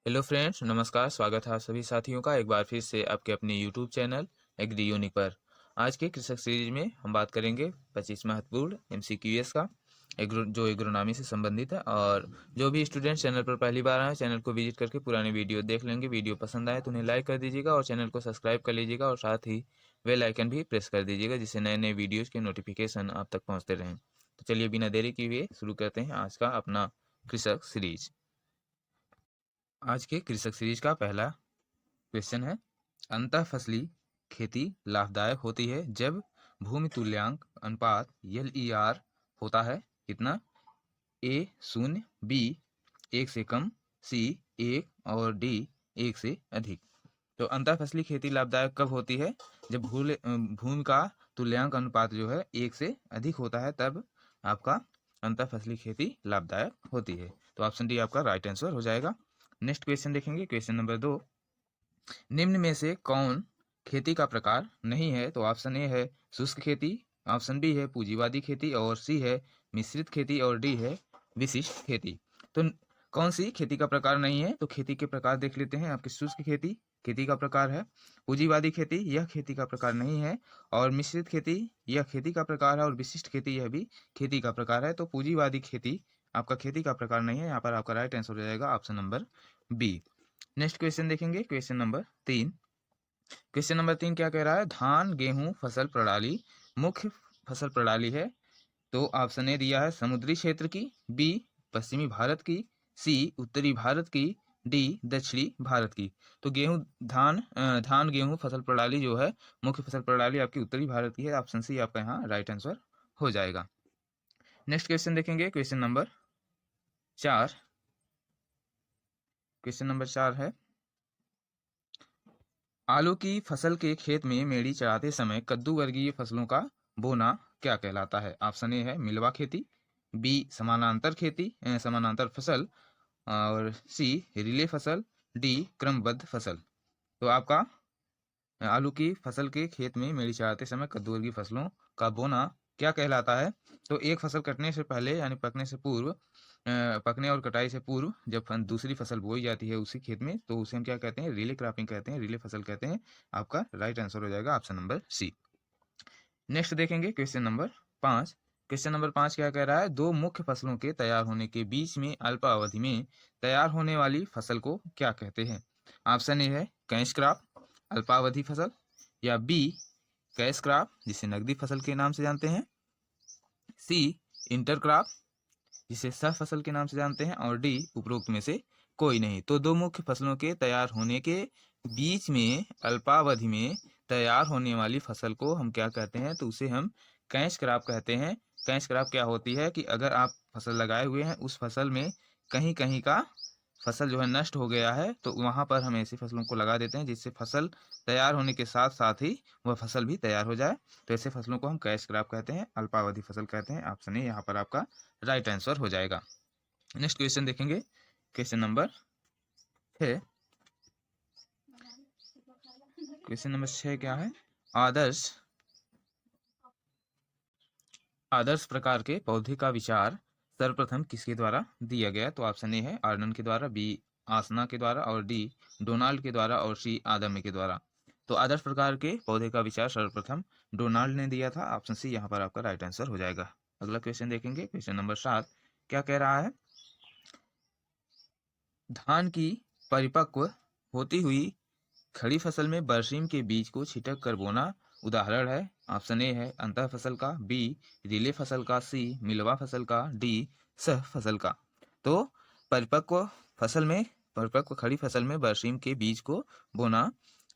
Hello friends, नमस्कार। स्वागत है आप सभी साथियों का एक बार फिर से आपके अपने यूट्यूब चैनल एग्री यूनिक पर। आज के कृषक सीरीज में हम बात करेंगे 25 महत्वपूर्ण एमसीक्यूएस का, जो एग्रोनॉमी से संबंधित है। और जो भी स्टूडेंट चैनल पर पहली बार आए, चैनल को विजिट करके पुरानी वीडियो देख लेंगे। वीडियो पसंद आए तो उन्हें लाइक कर दीजिएगा और चैनल को सब्सक्राइब कर लीजिएगा और साथ ही बेल आइकन भी प्रेस कर दीजिएगा, जिससे नए नए वीडियोज़ के नोटिफिकेशन आप तक पहुँचते रहें। तो चलिए बिना देरी किए हुए शुरू करते हैं आज का अपना कृषक सीरीज। आज के कृषक सीरीज का पहला क्वेश्चन है, अंतः फसली खेती लाभदायक होती है जब भूमि तुल्यांक अनुपात LER होता है कितना? A 0, B 1 से कम, C 1 और D 1 से अधिक। तो अंतः फसली खेती लाभदायक कब होती है? जब भूमि का तुल्यांक अनुपात जो है 1 से अधिक होता है, तब आपका अंतः फसली खेती लाभदायक होती है। तो ऑप्शन डी आपका राइट आंसर हो जाएगा। नेक्स्ट क्वेश्चन देखेंगे, क्वेश्चन नंबर 2। निम्न में से कौन खेती का प्रकार नहीं है? तो ऑप्शन ए है शुष्क खेती, ऑप्शन बी है पूंजीवादी खेती, और सी है मिश्रित खेती, और डी है विशिष्ट खेती। तो कौन सी खेती का प्रकार नहीं है? तो खेती के प्रकार देख लेते हैं। आपकी शुष्क खेती खेती का प्रकार है, पूंजीवादी खेती यह खेती का प्रकार नहीं है, और मिश्रित खेती यह खेती का प्रकार है, और विशिष्ट खेती यह भी खेती का प्रकार है। तो पूंजीवादी खेती आपका खेती का प्रकार नहीं है। यहाँ पर आपका राइट आंसर हो जाएगा option number B. Next question देखेंगे, क्वेश्चन नंबर 3। क्वेश्चन नंबर 3 क्या कह रहा है? धान गेहूं फसल प्रणाली मुख्य फसल प्रणाली है। तो ऑप्शन ए दिया है समुद्री क्षेत्र की, बी पश्चिमी भारत की, सी उत्तरी भारत की, डी दक्षिणी भारत की। तो धान गेहूं फसल प्रणाली जो है मुख्य फसल प्रणाली आपकी उत्तरी भारत की है। ऑप्शन सी आपका यहाँ राइट आंसर हो जाएगा। नेक्स्ट क्वेश्चन देखेंगे, क्वेश्चन नंबर 4। क्वेश्चन नंबर 4 है, आलू की फसल के खेत में मेड़ी चढ़ाते समय कद्दू वर्गीय फसलों का बोना क्या कहलाता है? ऑप्शन ए है मिलवा खेती, बी समानांतर खेती समानांतर फसल, और सी रिले फसल, डी क्रमबद्ध फसल। तो आपका आलू की फसल के खेत में मेड़ी चढ़ाते समय कद्दू वर्गीय फसलों का बोना क्या कहलाता है? तो एक फसल कटने से पहले यानी पकने से पूर्व, पकने और कटाई से पूर्व जब दूसरी फसल बोई जाती है उसी खेत में, तो उसे हम क्या कहते हैं? रिले क्रॉपिंग कहते हैं, रिले फसल कहते हैं। आपका राइट आंसर हो जाएगा ऑप्शन नंबर सी। नेक्स्ट देखेंगे, क्वेश्चन नंबर 5। क्वेश्चन नंबर 5 क्या कह रहा है? दो मुख्य फसलों के तैयार होने के बीच में अल्पावधि में तैयार होने वाली फसल को क्या कहते हैं? ऑप्शन ए है कैश क्रॉप अल्पावधि फसल, या बी कैश क्रॉप जिसे नकदी फसल के नाम से जानते हैं, सी इंटर क्रॉप जिसे सह फसल के नाम से जानते हैं, और डी उपरोक्त में से कोई नहीं। तो दो मुख्य फसलों के तैयार होने के बीच में अल्पावधि में तैयार होने वाली फसल को हम क्या कहते हैं? तो उसे हम कैश क्रॉप कहते हैं। कैश क्रॉप क्या होती है कि अगर आप फसल लगाए हुए हैं, उस फसल में कहीं कहीं का फसल जो है नष्ट हो गया है, तो वहां पर हम ऐसी फसलों को लगा देते हैं जिससे फसल तैयार होने के साथ साथ ही वह फसल भी तैयार हो जाए। तो ऐसे फसलों को हम कैश क्रॉप कहते हैं, अल्पावधि फसल कहते हैं। ऑप्शन ए यहाँ पर आपका राइट आंसर हो जाएगा। नेक्स्ट क्वेश्चन देखेंगे, क्वेश्चन नंबर 6। क्वेश्चन नंबर 6 क्या है? आदर्श आदर्श प्रकार के पौधे का विचार सर्वप्रथम किसके द्वारा दिया गया? तो ऑप्शन ए है आर्नन के द्वारा, बी आसना के द्वारा, और डी डोनाल्ड के द्वारा, और सी आदम्य के द्वारा। तो आदर्श प्रकार के पौधे का विचार सर्वप्रथम डोनाल्ड ने दिया था। ऑप्शन सी यहाँ पर आपका राइट आंसर हो जाएगा। अगला क्वेश्चन देखेंगे, क्वेश्चन नंबर 7 क्या कह रहा है? धान की परिपक्व होती हुई खड़ी फसल में बरसीम के बीज को छिटक कर बोना उदाहरण है। ऑप्शन ए है अंतः फसल का, बी रिले फसल का, सी मिलवा फसल का, डी सह फसल का। तो परिपक्व फसल में परिपक्व खड़ी फसल में बरसीम के बीज को बोना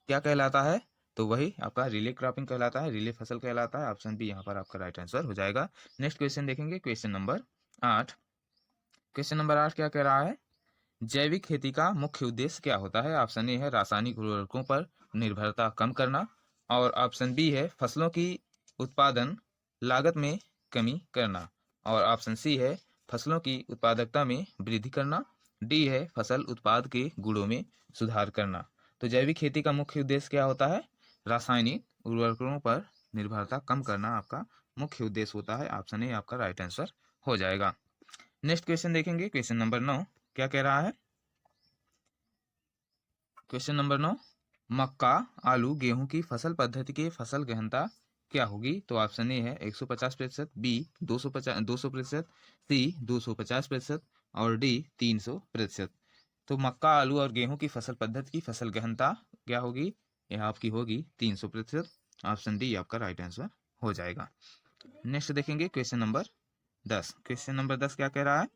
क्या कहलाता है? तो वही आपका रिले क्रॉपिंग कहलाता है, रिले फसल कहलाता है। ऑप्शन बी यहाँ पर आपका राइट आंसर हो जाएगा। नेक्स्ट क्वेश्चन देखेंगे, क्वेश्चन नंबर 8। क्वेश्चन नंबर 8 क्या कह रहा है? जैविक खेती का मुख्य उद्देश्य क्या होता है? ऑप्शन ए है रासायनिक उर्वरकों पर निर्भरता कम करना, और ऑप्शन बी है फसलों की उत्पादन लागत में कमी करना, और ऑप्शन सी है फसलों की उत्पादकता में वृद्धि करना, डी है फसल उत्पाद के गुणों में सुधार करना। तो जैविक खेती का मुख्य उद्देश्य क्या होता है? रासायनिक उर्वरकों पर निर्भरता कम करना आपका मुख्य उद्देश्य होता है। ऑप्शन ए आपका राइट आंसर हो जाएगा। नेक्स्ट क्वेश्चन देखेंगे, क्वेश्चन नंबर 9 क्या कह रहा है? क्वेश्चन नंबर 9, मक्का, आलू, गेहूं की फसल पद्धति के फसल गहनता क्या होगी? तो ऑप्शन ए है 150%, बी 200%, सी 250% और डी 300%। तो मक्का, आलू और गेहूं की फसल पद्धति की फसल गहनता क्या होगी? यह आपकी होगी 300%। ऑप्शन डी आपका राइट आंसर हो जाएगा। नेक्स्ट देखेंगे क्वेश्चन नंबर 10। क्वेश्चन नंबर 10 क्या कह रहा है?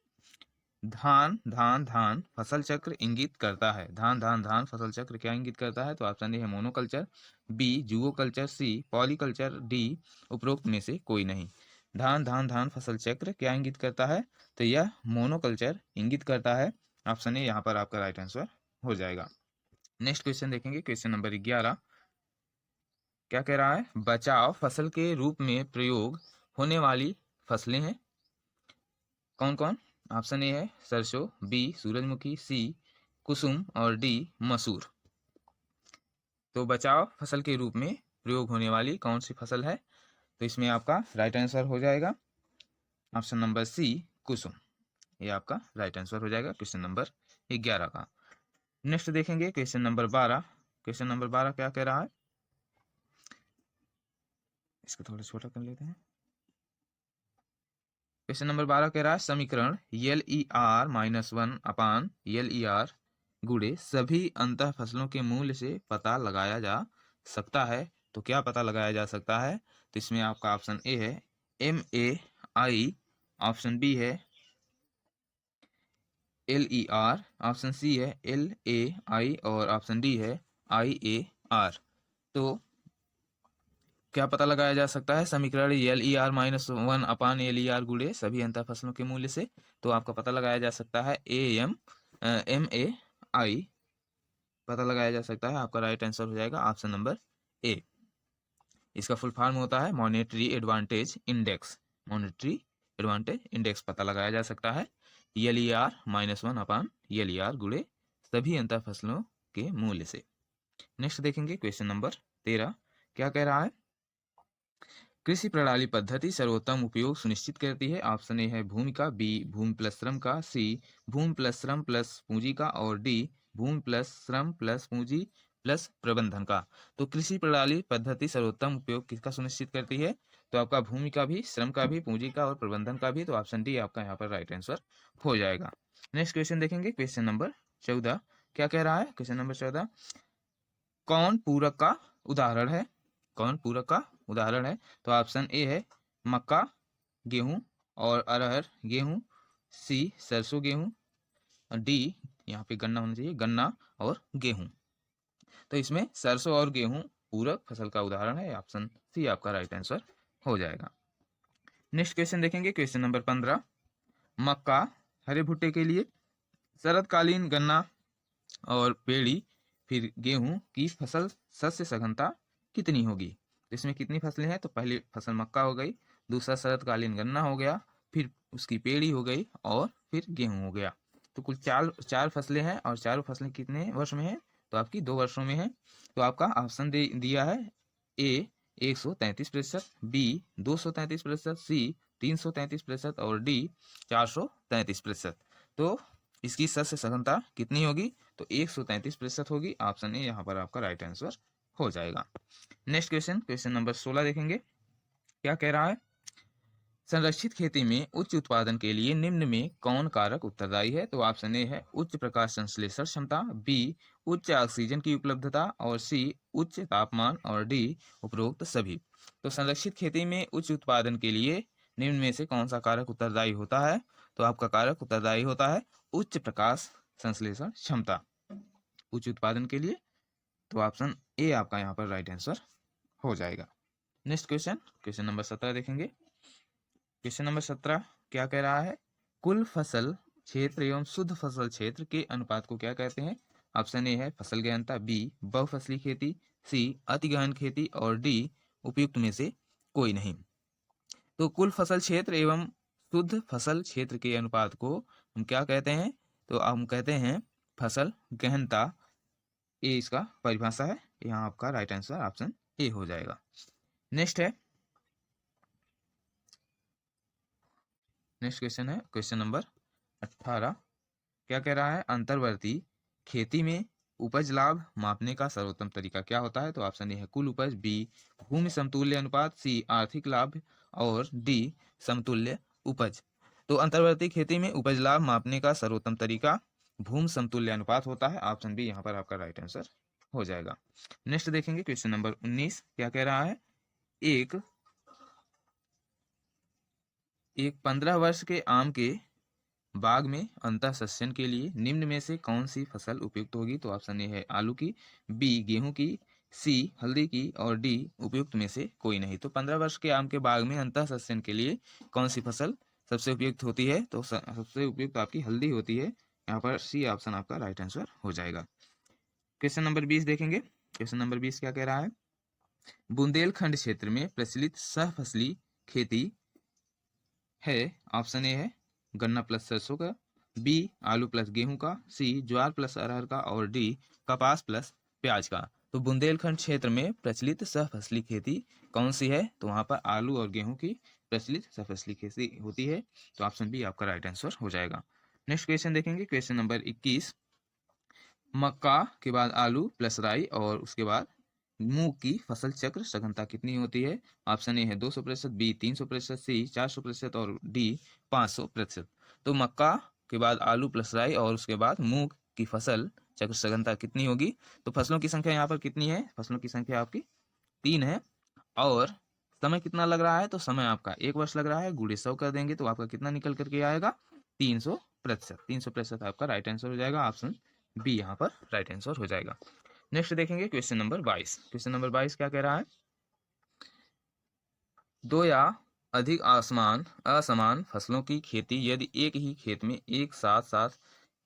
धान धान धान फसल चक्र इंगित करता है। धान धान धान फसल चक्र क्या इंगित करता है? तो ऑप्शन ए है मोनोकल्चर, बी जुओ कल्चर, सी पॉलीकल्चर, डी उपरोक्त में से कोई नहीं। धान धान धान फसल चक्र क्या इंगित करता है? तो यह मोनोकल्चर इंगित करता है। ऑप्शन ए यहाँ पर आपका राइट आंसर हो जाएगा। नेक्स्ट क्वेश्चन देखेंगे क्वेश्चन नंबर 11। क्या कह रहा है? बचाव फसल के रूप में प्रयोग होने वाली फसलें हैं कौन कौन? ऑप्शन ए है सरसों, बी सूरजमुखी, सी कुसुम और डी मसूर। तो बचाव फसल के रूप में प्रयोग होने वाली कौन सी फसल है? तो इसमें आपका राइट आंसर हो जाएगा ऑप्शन नंबर सी कुसुम। ये आपका राइट आंसर हो जाएगा क्वेश्चन नंबर 11 का। नेक्स्ट देखेंगे क्वेश्चन नंबर 12। क्वेश्चन नंबर 12 क्या कह रहा है? इसको थोड़ा छोटा कर लेते हैं। क्वेश्चन नंबर 12 कह रहा है समीकरण LER-1 अपान LER गुणे सभी अंतः फसलों के मूल्य से पता लगाया जा सकता है। तो क्या पता लगाया जा सकता है? तो इसमें आपका ऑप्शन ए है MAI, ऑप्शन बी है LER, ऑप्शन सी है LAI और ऑप्शन डी है IAR। तो क्या पता लगाया जा सकता है? समीकरण LER-1 अपान LER गुणे सभी अंतः फसलों के मूल्य से। तो आपका पता लगाया जा सकता है MAI पता लगाया जा सकता है। आपका राइट आंसर हो जाएगा ऑप्शन नंबर ए। इसका फुल फॉर्म होता है monetary advantage index. Monetary advantage index पता लगाया जा सकता है LER-1 अपान LER गुणे सभी अंतः फसलों के मूल्य से। नेक्स्ट देखेंगे क्वेश्चन नंबर 13। क्या कह रहा है? कृषि प्रणाली पद्धति सर्वोत्तम उपयोग सुनिश्चित करती है। ऑप्शन ए है भूमि का, बी भूमि प्लस श्रम का, सी भूमि प्लस श्रम प्लस पूंजी का और डी भूमि प्लस श्रम प्लस पूंजी प्लस प्रबंधन का। तो कृषि प्रणाली पद्धति सर्वोत्तम उपयोग किसका सुनिश्चित करती है? तो आपका भूमि का भी, श्रम का भी, पूंजी का और प्रबंधन का भी। तो ऑप्शन डी आपका यहाँ पर राइट आंसर हो जाएगा। नेक्स्ट क्वेश्चन देखेंगे क्वेश्चन नंबर 14। क्या कह रहा है? क्वेश्चन नंबर 14, कौन पूरक का उदाहरण है? कौन पूरक का उदाहरण है? तो ऑप्शन ए है मक्का, गेहूं और अरहर गेहूं, सी सरसों गेहूं, डी यहाँ पे गन्ना होना चाहिए, गन्ना और गेहूं। तो इसमें सरसों और गेहूं पूरक फसल का उदाहरण है। ऑप्शन सी आपका राइट आंसर हो जाएगा। नेक्स्ट क्वेश्चन देखेंगे क्वेश्चन नंबर 15। मक्का, हरे भुट्टे के लिए शरदकालीन गन्ना और पेड़ी फिर गेहूं की फसल शस्य सघनता कितनी होगी? तो इसमें कितनी फसलें हैं? तो पहली फसल मक्का हो गई, दूसरा शरदकालीन गन्ना हो गया, फिर उसकी पेड़ी हो गई और फिर गेहूं हो गया। तो कुल चार फसलें हैं और चारों फसलें कितने वर्ष में हैं? तो आपकी 2 वर्षों में है। तो आपका ऑप्शन दिया है ए 133%, बी 233%, सी 333% और डी 433%। तो इसकी शस्य सघनता कितनी होगी? तो 133% होगी। ऑप्शन ए यहाँ पर आपका राइट आंसर हो जाएगा। नेक्स्ट क्वेश्चन, क्वेश्चन नंबर 16 देखेंगे। क्या कह रहा है? संरक्षित खेती में उच्च उत्पादन के लिए निम्न में कौन कारक उत्तरदायी है? तो ऑप्शन ए है उच्च प्रकाश संश्लेषण क्षमता, बी उच्च ऑक्सीजन की उपलब्धता और सी उच्च तापमान और डी उपरोक्त सभी। तो संरक्षित खेती में उच्च उत्पादन के लिए निम्न में से कौन सा कारक उत्तरदायी होता है? तो आपका कारक उत्तरदायी होता है उच्च प्रकाश संश्लेषण क्षमता उच्च उत्पादन के लिए। तो ऑप्शन ए आपका यहाँ पर राइट आंसर हो जाएगा। नेक्स्ट क्वेश्चन, क्वेश्चन नंबर 17 देखेंगे। क्वेश्चन नंबर 17 क्या कह रहा है? कुल फसल क्षेत्र एवं शुद्ध फसल क्षेत्र के अनुपात को क्या कहते हैं? ऑप्शन ए है फसल गहनता, बी बहुफसली खेती, सी अति गहन खेती और डी उपयुक्त में से कोई नहीं। तो कुल फसल क्षेत्र एवं शुद्ध फसल क्षेत्र के अनुपात को हम क्या कहते हैं? तो हम कहते हैं फसल गहनता। ये इसका परिभाषा है। यहाँ आपका राइट आंसर ऑप्शन ए हो जाएगा। नेक्स्ट है, नेक्स्ट क्वेश्चन है क्वेश्चन नंबर 18। क्या कह रहा है? अंतर्वर्ती खेती में उपज लाभ मापने का सर्वोत्तम तरीका क्या होता है? तो ऑप्शन ए है कुल उपज, बी भूमि समतुल्य अनुपात, सी आर्थिक लाभ और डी समतुल्य उपज। तो अंतर्वर्ती खेती में उपज लाभ मापने का सर्वोत्तम तरीका भूमि समतुल्य अनुपात होता है। ऑप्शन बी यहाँ पर आपका राइट आंसर हो जाएगा। नेक्स्ट देखेंगे क्वेश्चन नंबर 19 क्या कह रहा है? एक 15 वर्ष के आम के बाग में अंतः सस्यन के लिए निम्न में से कौन सी फसल उपयुक्त होगी? तो ऑप्शन ए है आलू की, बी गेहूं की, सी हल्दी की और डी उपयुक्त में से कोई नहीं। तो 15 वर्ष के आम के बाग में अंतः सस्यन के लिए कौन सी फसल सबसे उपयुक्त होती है? तो सबसे उपयुक्त आपकी हल्दी होती है। यहाँ पर सी ऑप्शन आपका राइट आंसर हो जाएगा। क्वेश्चन नंबर 20 देखेंगे। क्वेश्चन नंबर 20 क्या कह रहा है? बुंदेलखंड क्षेत्र में प्रचलित सहफसली खेती है। ऑप्शन ए है गन्ना प्लस सरसों का, बी आलू प्लस गेहूं का, सी ज्वार प्लस अरहर का और डी कपास प्लस प्याज का। तो बुंदेलखंड क्षेत्र में प्रचलित सहफसली खेती कौन सी है? तो वहां पर आलू और गेहूं की प्रचलित सहफसली खेती होती है। तो ऑप्शन बी आपका राइट आंसर हो जाएगा। नेक्स्ट क्वेश्चन देखेंगे। क्वेश्चन नंबर 21, मक्का के बाद आलू प्लस राई और उसके बाद मूंग की फसल चक्र सघनता कितनी होती है? ऑप्शन ए है 200%, बी 300%, सी 400% और डी 500%। तो मक्का के बाद आलू प्लस राई और उसके बाद मूंग की फसल चक्र सघनता कितनी होगी? तो फसलों की संख्या यहाँ पर कितनी है? फसलों की संख्या आपकी 3 है और समय कितना लग रहा है? तो समय आपका 1 वर्ष लग रहा है। गुणे 100 कर देंगे तो आपका कितना निकल करके आएगा? 300%। 300% आपका राइट आंसर हो जाएगा। ऑप्शन बी यहाँ पर राइट आंसर हो जाएगा। नेक्स्ट देखेंगे क्वेश्चन नंबर 22। क्वेश्चन नंबर 22 क्या कह रहा है? दो या अधिक असमान फसलों की खेती यदि एक ही खेत में एक साथ साथ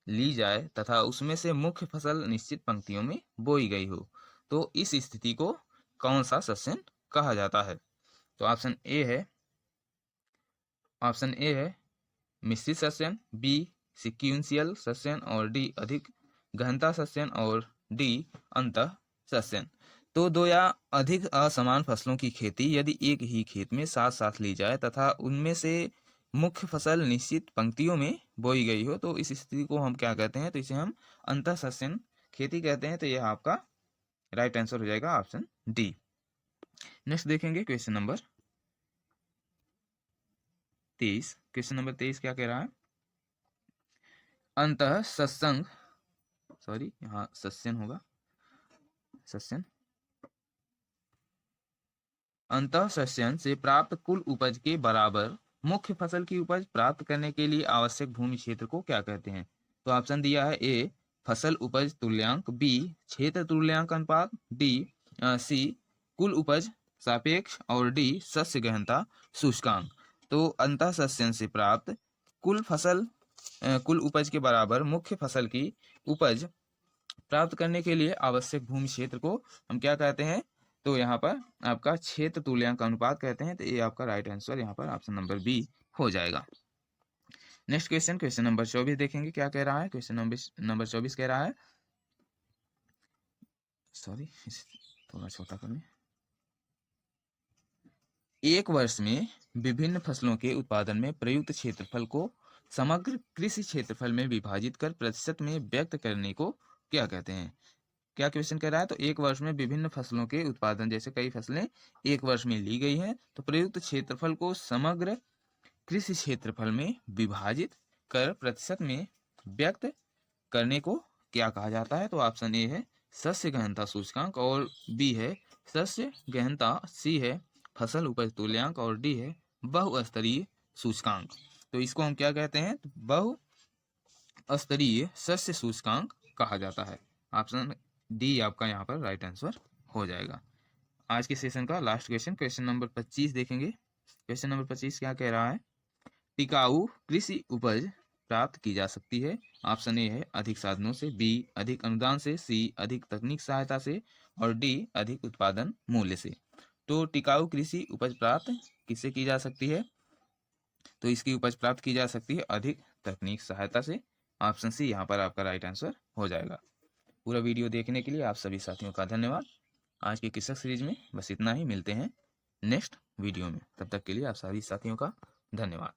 ली जाए तथा उसमें से मुख्य फसल निश्चित पंक्तियों में बोई गई हो तो इस स्थिति को कौन सा सस्यन कहा जाता है? तो ऑप्शन ए है मिश्रित सस्यन, बी सिक्वेंशियल सस्यन और डी अधिक गहनता सस्यन और डी अंतः सस्यन। तो दो या अधिक असमान फसलों की खेती यदि एक ही खेत में साथ साथ ली जाए तथा उनमें से मुख्य फसल निश्चित पंक्तियों में बोई गई हो तो इस स्थिति को हम क्या कहते हैं? तो इसे हम अंतः सस्यन खेती कहते हैं। तो यह आपका राइट आंसर हो जाएगा ऑप्शन डी। नेक्स्ट देखेंगे क्वेश्चन नंबर 23। क्वेश्चन नंबर 23 क्या कह रहा है? अंतः सत्संग यहाँ सस्यन होगा, सस्यन अंतः सस्यन से प्राप्त कुल उपज के बराबर मुख्य फसल की उपज प्राप्त करने के लिए आवश्यक भूमि क्षेत्र को क्या कहते हैं? तो ऑप्शन दिया है ए फसल उपज तुल्यांक, बी क्षेत्र तुल्यांक अनुपात, डी सी कुल उपज सापेक्ष और डी सस्य गहनता सूचकांक। तो अंतः सस्यन से प्राप्त कुल उपज के बराबर मुख्य फसल की उपज प्राप्त करने के लिए आवश्यक भूमि क्षेत्र को हम क्या कहते हैं? तो यहाँ पर आपका क्षेत्र तुल्यांक अनुपात कहते हैं। तो ये आपका राइट आंसर यहाँ पर ऑप्शन नंबर बी हो जाएगा। नेक्स्ट क्वेश्चन, क्वेश्चन नंबर 24 देखेंगे क्या कह रहा है। क्वेश्चन नंबर 24 कह रहा है, थोड़ा छोटा करें। एक वर्ष में विभिन्न फसलों के उत्पादन में प्रयुक्त क्षेत्रफल को समग्र कृषि क्षेत्रफल में विभाजित कर प्रतिशत में व्यक्त करने को क्या कहते हैं? क्या क्वेश्चन कह रहा है? तो एक वर्ष में विभिन्न फसलों के उत्पादन, जैसे कई फसलें एक वर्ष में ली गई हैं, तो प्रयुक्त क्षेत्रफल को समग्र कृषि क्षेत्रफल में विभाजित कर प्रतिशत में व्यक्त करने को क्या कहा जाता है? तो ऑप्शन ए है सस्य गहनता सूचकांक और बी है सस्य गहनता, सी है फसल उपज तुल्यांक और डी है बहुस्तरीय सूचकांक। तो इसको हम क्या कहते हैं? तो बहुस्तरीय सस्य सूचकांक कहा जाता है। ऑप्शन डी आपका यहाँ पर राइट आंसर हो जाएगा। आज के सेशन का लास्ट क्वेश्चन, क्वेश्चन नंबर 25 देखेंगे। क्वेश्चन नंबर 25 क्या कह रहा है? टिकाऊ कृषि उपज प्राप्त की जा सकती है। ऑप्शन ए है अधिक साधनों से, बी अधिक अनुदान से, सी अधिक तकनीक सहायता से और डी अधिक उत्पादन मूल्य से। तो टिकाऊ कृषि उपज प्राप्त किससे की जा सकती है? तो इसकी उपज प्राप्त की जा सकती है अधिक तकनीक सहायता से। ऑप्शन सी यहाँ पर आपका राइट आंसर हो जाएगा। पूरा वीडियो देखने के लिए आप सभी साथियों का धन्यवाद। आज के कृषक सीरीज में बस इतना ही। मिलते हैं नेक्स्ट वीडियो में, तब तक के लिए आप सभी साथियों का धन्यवाद।